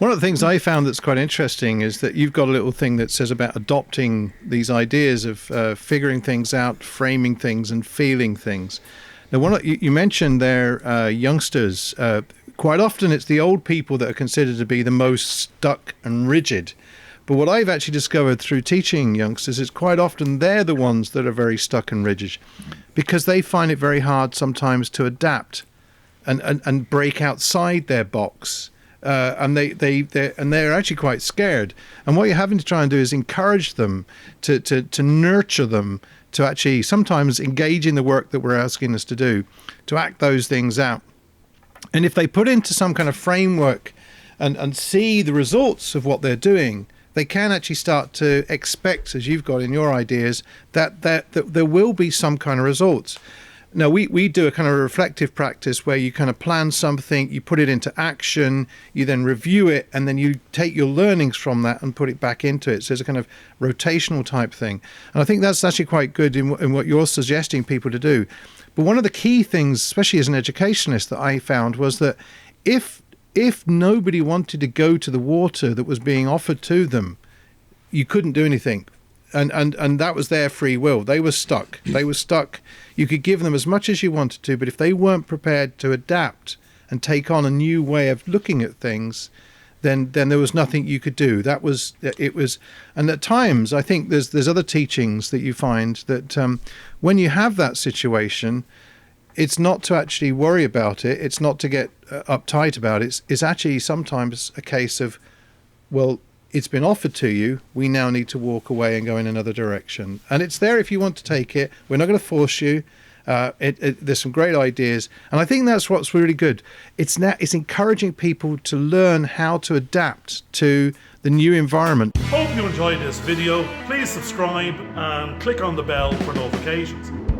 One of the things I found that's quite interesting is that you've got a little thing that says about adopting these ideas of figuring things out, framing things, and feeling things. Now, you mentioned there youngsters. Quite often it's the old people that are considered to be the most stuck and rigid. But what I've actually discovered through teaching youngsters is quite often they're the ones that are very stuck and rigid because they find it very hard sometimes to adapt and break outside their box. And they're actually quite scared. And what you're having to try and do is encourage them to nurture them, to actually sometimes engage in the work that we're asking us to do, to act those things out. And if they put into some kind of framework and see the results of what they're doing, they can actually start to expect, as you've got in your ideas, that there will be some kind of results. Now, we do a kind of reflective practice where you kind of plan something, you put it into action, you then review it, and then you take your learnings from that and put it back into it. So it's a kind of rotational type thing. And I think that's actually quite good in what you're suggesting people to do. But one of the key things, especially as an educationalist, that I found was that if nobody wanted to go to the water that was being offered to them, you couldn't do anything. And that was their free will. They were stuck. You could give them as much as you wanted to, but if they weren't prepared to adapt and take on a new way of looking at things, then there was nothing you could do. And at times, I think there's other teachings that you find that when you have that situation, it's not to actually worry about it. It's not to get uptight about it. It's actually sometimes a case of, well, it's been offered to you. We now need to walk away and go in another direction. And it's there if you want to take it. We're not going to force you. There's some great ideas. And I think that's what's really good. It's encouraging people to learn how to adapt to the new environment. Hope you enjoyed this video. Please subscribe and click on the bell for notifications.